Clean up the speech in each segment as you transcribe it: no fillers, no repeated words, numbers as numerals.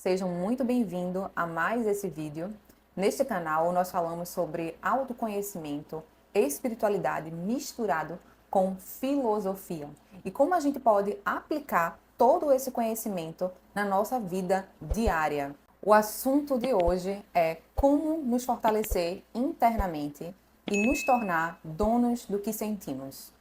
sejam muito bem-vindos a mais esse vídeo. Neste canal nós falamos sobre autoconhecimento, espiritualidade misturado com filosofia e como a gente pode aplicar todo esse conhecimento na nossa vida diária. O assunto de hoje é como nos fortalecer internamente e nos tornar donos do que sentimos.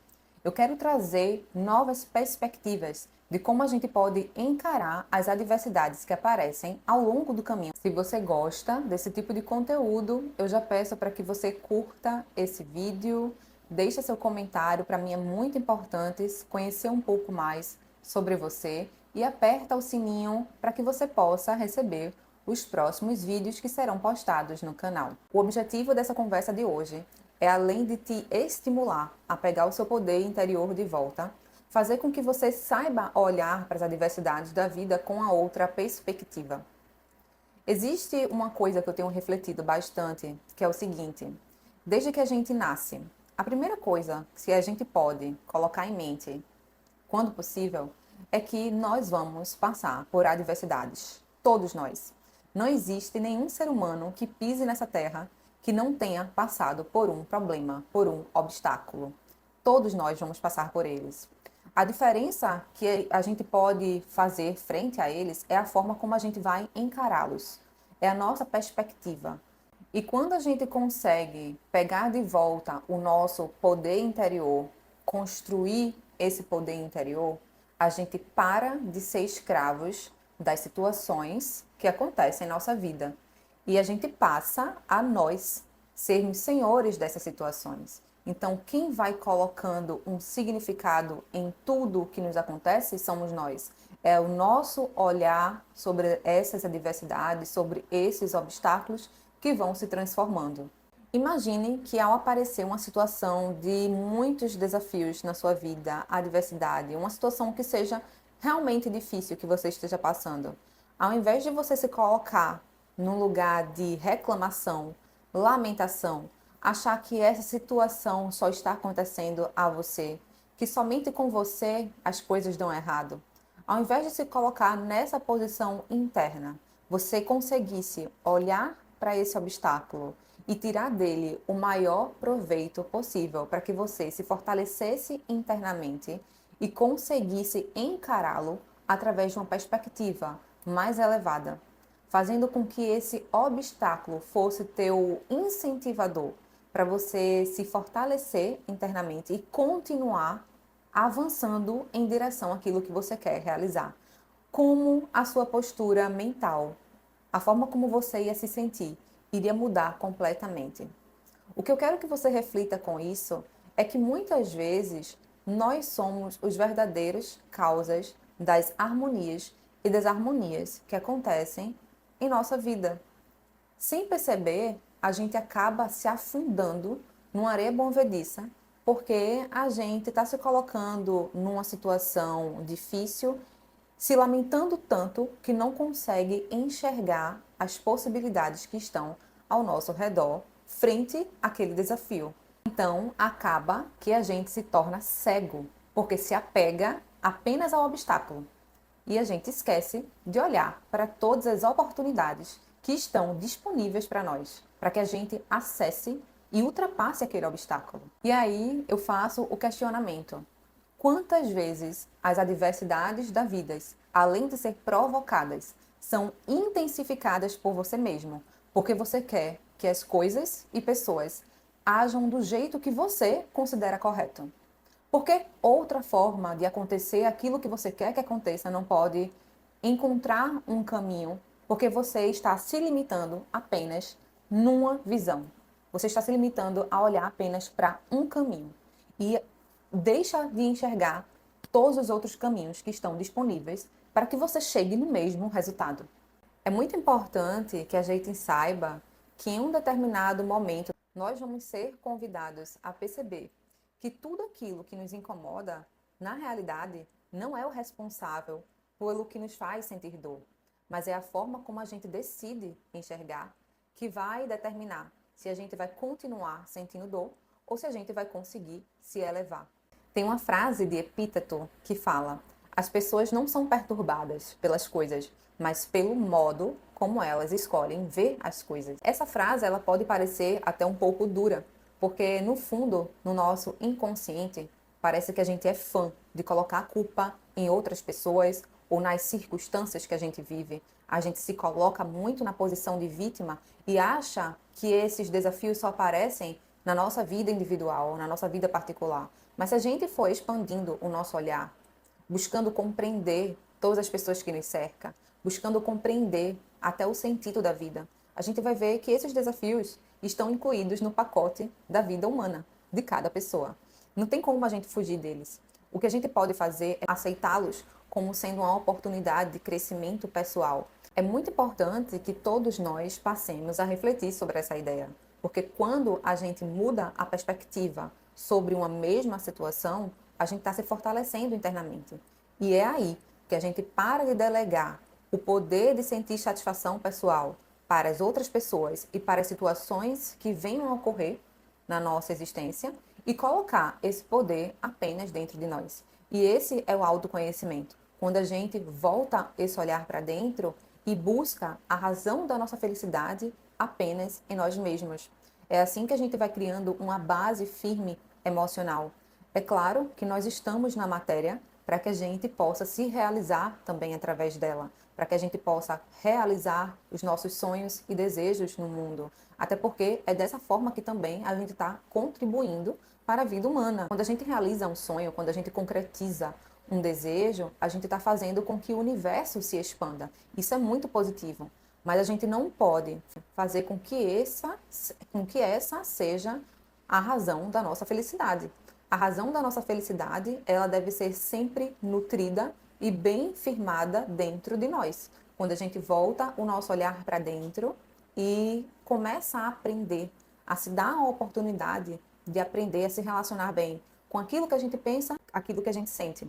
Eu quero trazer novas perspectivas de como a gente pode encarar as adversidades que aparecem ao longo do caminho. Se você gosta desse tipo de conteúdo, eu já peço para que você curta esse vídeo, deixe seu comentário, para mim é muito importante conhecer um pouco mais sobre você e aperta o sininho para que você possa receber os próximos vídeos que serão postados no canal. O objetivo dessa conversa de hoje é, além de te estimular a pegar o seu poder interior de volta, fazer com que você saiba olhar para as adversidades da vida com a outra perspectiva. Existe uma coisa que eu tenho refletido bastante, que é o seguinte: desde que a gente nasce, a primeira coisa que a gente pode colocar em mente, quando possível, é que nós vamos passar por adversidades. Todos nós. Não existe nenhum ser humano que pise nessa terra que não tenha passado por um problema, por um obstáculo. Todos nós vamos passar por eles. A diferença que a gente pode fazer frente a eles é a forma como a gente vai encará-los. É a nossa perspectiva. E quando a gente consegue pegar de volta o nosso poder interior, construir esse poder interior, a gente para de ser escravos das situações que acontecem em nossa vida. E a gente passa a nós sermos senhores dessas situações. Então, quem vai colocando um significado em tudo que nos acontece somos nós. É o nosso olhar sobre essas adversidades, sobre esses obstáculos que vão se transformando. Imagine que ao aparecer uma situação de muitos desafios na sua vida, adversidade, uma situação que seja realmente difícil que você esteja passando, ao invés de você se colocar num lugar de reclamação, lamentação, achar que essa situação só está acontecendo a você, que somente com você as coisas dão errado, ao invés de se colocar nessa posição interna, você conseguisse olhar para esse obstáculo e tirar dele o maior proveito possível para que você se fortalecesse internamente e conseguisse encará-lo através de uma perspectiva mais elevada, fazendo com que esse obstáculo fosse teu incentivador para você se fortalecer internamente e continuar avançando em direção àquilo que você quer realizar. Como a sua postura mental, a forma como você ia se sentir, iria mudar completamente. O que eu quero que você reflita com isso é que muitas vezes nós somos os verdadeiros causas das harmonias e desarmonias que acontecem em nossa vida. Sem perceber, a gente acaba se afundando numa areia movediça porque a gente está se colocando numa situação difícil, se lamentando tanto que não consegue enxergar as possibilidades que estão ao nosso redor frente àquele desafio. Então, acaba que a gente se torna cego, porque se apega apenas ao obstáculo. E a gente esquece de olhar para todas as oportunidades que estão disponíveis para nós, para que a gente acesse e ultrapasse aquele obstáculo. E aí eu faço o questionamento: quantas vezes as adversidades da vida, além de ser provocadas, são intensificadas por você mesmo, porque você quer que as coisas e pessoas ajam do jeito que você considera correto? Porque outra forma de acontecer aquilo que você quer que aconteça não pode encontrar um caminho, porque você está se limitando apenas numa visão. Você está se limitando a olhar apenas para um caminho e deixa de enxergar todos os outros caminhos que estão disponíveis para que você chegue no mesmo resultado. É muito importante que a gente saiba que em um determinado momento nós vamos ser convidados a perceber que tudo aquilo que nos incomoda, na realidade, não é o responsável pelo que nos faz sentir dor, mas é a forma como a gente decide enxergar que vai determinar se a gente vai continuar sentindo dor ou se a gente vai conseguir se elevar. Tem uma frase de Epíteto que fala: As pessoas não são perturbadas pelas coisas, mas pelo modo como elas escolhem ver as coisas. Essa frase ela pode parecer até um pouco dura, porque no fundo, no nosso inconsciente, parece que a gente é fã de colocar a culpa em outras pessoas ou nas circunstâncias que a gente vive. A gente se coloca muito na posição de vítima e acha que esses desafios só aparecem na nossa vida individual, na nossa vida particular. Mas se a gente for expandindo o nosso olhar, buscando compreender todas as pessoas que nos cercam, buscando compreender até o sentido da vida, a gente vai ver que esses desafios estão incluídos no pacote da vida humana, de cada pessoa. Não tem como a gente fugir deles. O que a gente pode fazer é aceitá-los como sendo uma oportunidade de crescimento pessoal. É muito importante que todos nós passemos a refletir sobre essa ideia, porque quando a gente muda a perspectiva sobre uma mesma situação, a gente está se fortalecendo internamente. E é aí que a gente para de delegar o poder de sentir satisfação pessoal para as outras pessoas e para as situações que venham a ocorrer na nossa existência e colocar esse poder apenas dentro de nós. E esse é o autoconhecimento. Quando a gente volta esse olhar para dentro e busca a razão da nossa felicidade apenas em nós mesmos. É assim que a gente vai criando uma base firme emocional. É claro que nós estamos na matéria para que a gente possa se realizar também através dela, para que a gente possa realizar os nossos sonhos e desejos no mundo. Até porque é dessa forma que também a gente está contribuindo para a vida humana. Quando a gente realiza um sonho, quando a gente concretiza um desejo, a gente está fazendo com que o universo se expanda. Isso é muito positivo. Mas a gente não pode fazer com que essa seja a razão da nossa felicidade. A razão da nossa felicidade, ela deve ser sempre nutrida e bem firmada dentro de nós. Quando a gente volta o nosso olhar para dentro e começa a aprender, a se dar a oportunidade de aprender a se relacionar bem com aquilo que a gente pensa, aquilo que a gente sente.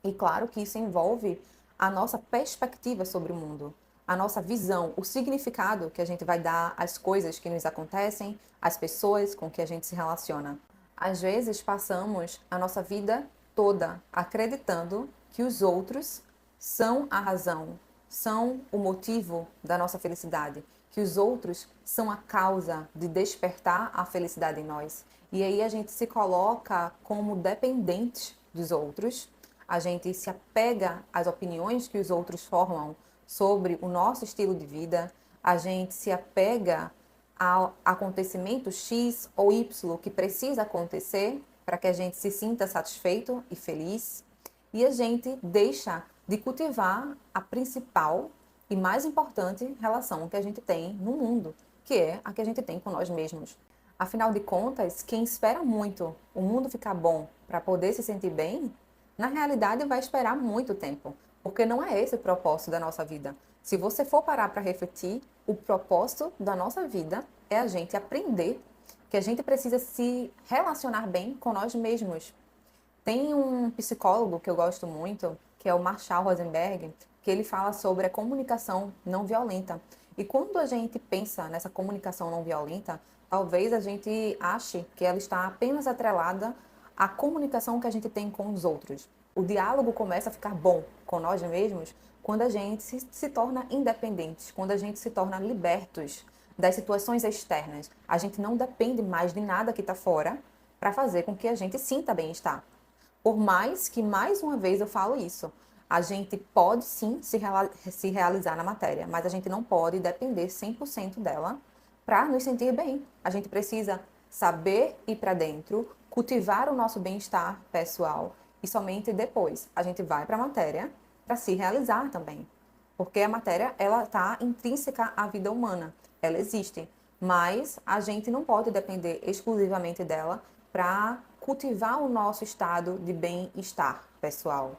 E claro que isso envolve a nossa perspectiva sobre o mundo, a nossa visão, o significado que a gente vai dar às coisas que nos acontecem, às pessoas com que a gente se relaciona. Às vezes passamos a nossa vida toda acreditando que os outros são a razão, são o motivo da nossa felicidade, que os outros são a causa de despertar a felicidade em nós. E aí a gente se coloca como dependente dos outros, a gente se apega às opiniões que os outros formam sobre o nosso estilo de vida, a gente se apega ao acontecimento X ou Y que precisa acontecer para que a gente se sinta satisfeito e feliz, e a gente deixa de cultivar a principal e mais importante relação que a gente tem no mundo, que é a que a gente tem com nós mesmos. Afinal de contas, quem espera muito o mundo ficar bom para poder se sentir bem, na realidade vai esperar muito tempo, porque não é esse o propósito da nossa vida. Se você for parar para refletir, o propósito da nossa vida é a gente aprender que a gente precisa se relacionar bem com nós mesmos. Tem um psicólogo que eu gosto muito, que é o Marshall Rosenberg, que ele fala sobre a comunicação não violenta. E quando a gente pensa nessa comunicação não violenta, talvez a gente ache que ela está apenas atrelada à comunicação que a gente tem com os outros. O diálogo começa a ficar bom com nós mesmos quando a gente se torna independentes, quando a gente se torna libertos das situações externas. A gente não depende mais de nada que está fora para fazer com que a gente sinta bem-estar. Por mais que, mais uma vez, eu falo isso, a gente pode sim se realizar na matéria, mas a gente não pode depender 100% dela para nos sentir bem. A gente precisa saber ir para dentro, cultivar o nosso bem-estar pessoal e somente depois a gente vai para a matéria para se realizar também. Porque a matéria, ela está intrínseca à vida humana, ela existe, mas a gente não pode depender exclusivamente dela para cultivar o nosso estado de bem-estar pessoal,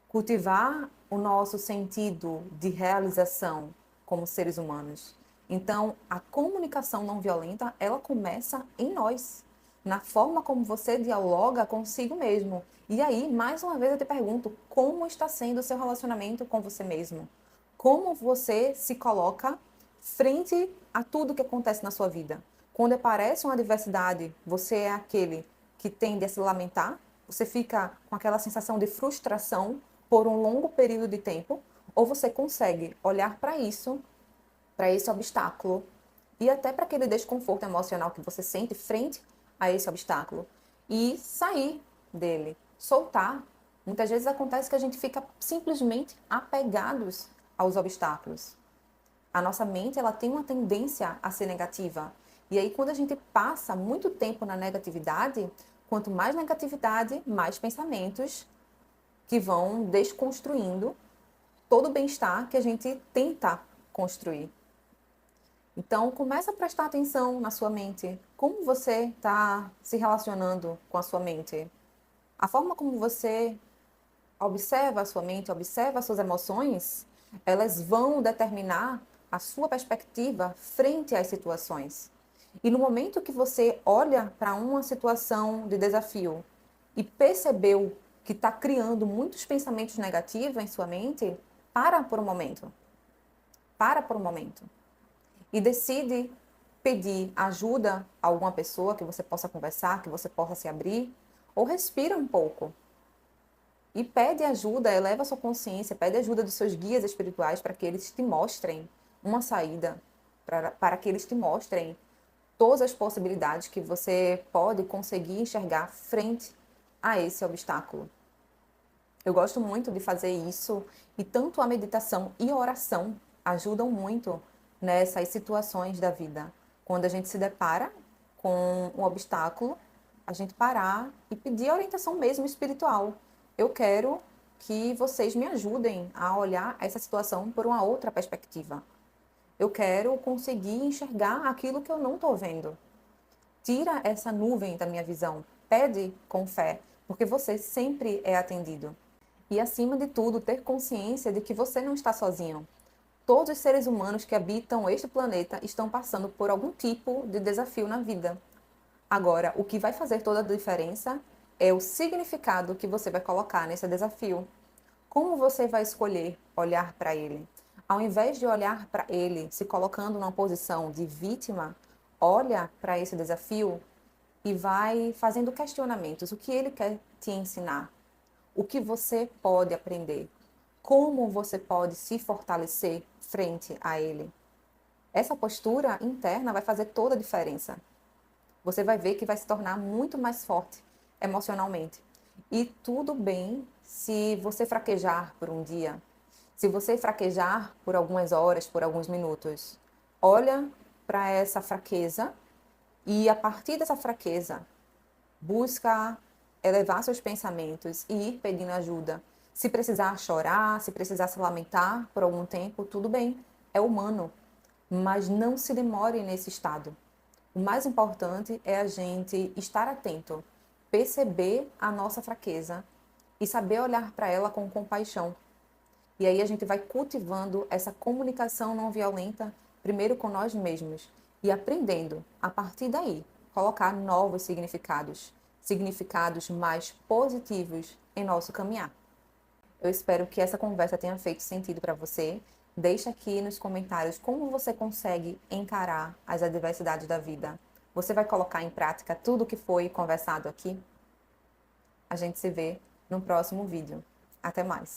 cultivar o nosso sentido de realização como seres humanos. Então, a comunicação não violenta, ela começa em nós, na forma como você dialoga consigo mesmo. E aí, mais uma vez eu te pergunto, como está sendo o seu relacionamento com você mesmo? Como você se coloca frente a tudo que acontece na sua vida? Quando aparece uma adversidade, você é aquele que tende a se lamentar? Você fica com aquela sensação de frustração por um longo período de tempo, ou você consegue olhar para isso, para esse obstáculo e até para aquele desconforto emocional que você sente frente a esse obstáculo e sair dele, soltar. Muitas vezes acontece que a gente fica simplesmente apegados aos obstáculos. A nossa mente, ela tem uma tendência a ser negativa. E aí, quando a gente passa muito tempo na negatividade, quanto mais negatividade, mais pensamentos que vão desconstruindo todo o bem-estar que a gente tenta construir. Então, começa a prestar atenção na sua mente. Como você está se relacionando com a sua mente? A forma como você observa a sua mente, observa as suas emoções, elas vão determinar a sua perspectiva frente às situações. E no momento que você olha para uma situação de desafio e percebeu que está criando muitos pensamentos negativos em sua mente, para por um momento. Para por um momento. E decide pedir ajuda a alguma pessoa que você possa conversar, que você possa se abrir, ou respira um pouco. E pede ajuda, eleva a sua consciência, pede ajuda dos seus guias espirituais para que eles te mostrem uma saída, para que eles te mostrem todas as possibilidades que você pode conseguir enxergar frente a esse obstáculo. Eu gosto muito de fazer isso e tanto a meditação e a oração ajudam muito nessas situações da vida. Quando a gente se depara com um obstáculo, a gente parar e pedir orientação mesmo espiritual. Eu quero que vocês me ajudem a olhar essa situação por uma outra perspectiva. Eu quero conseguir enxergar aquilo que eu não estou vendo. Tira essa nuvem da minha visão. Pede com fé, porque você sempre é atendido. E, acima de tudo, ter consciência de que você não está sozinho. Todos os seres humanos que habitam este planeta estão passando por algum tipo de desafio na vida. Agora, o que vai fazer toda a diferença é o significado que você vai colocar nesse desafio. Como você vai escolher olhar para ele? Ao invés de olhar para ele se colocando numa posição de vítima, olha para esse desafio e vai fazendo questionamentos. O que ele quer te ensinar? O que você pode aprender? Como você pode se fortalecer frente a ele? Essa postura interna vai fazer toda a diferença. Você vai ver que vai se tornar muito mais forte emocionalmente. E tudo bem se você fraquejar por um dia, se você fraquejar por algumas horas, por alguns minutos. Olha para essa fraqueza e, a partir dessa fraqueza, busca elevar seus pensamentos e ir pedindo ajuda. Se precisar chorar, se precisar se lamentar por algum tempo, tudo bem, é humano. Mas não se demore nesse estado. O mais importante é a gente estar atento, perceber a nossa fraqueza e saber olhar para ela com compaixão. E aí a gente vai cultivando essa comunicação não violenta, primeiro com nós mesmos, e aprendendo, a partir daí, colocar novos significados, significados mais positivos em nosso caminhar. Eu espero que essa conversa tenha feito sentido para você. Deixa aqui nos comentários como você consegue encarar as adversidades da vida. Você vai colocar em prática tudo o que foi conversado aqui? A gente se vê no próximo vídeo. Até mais!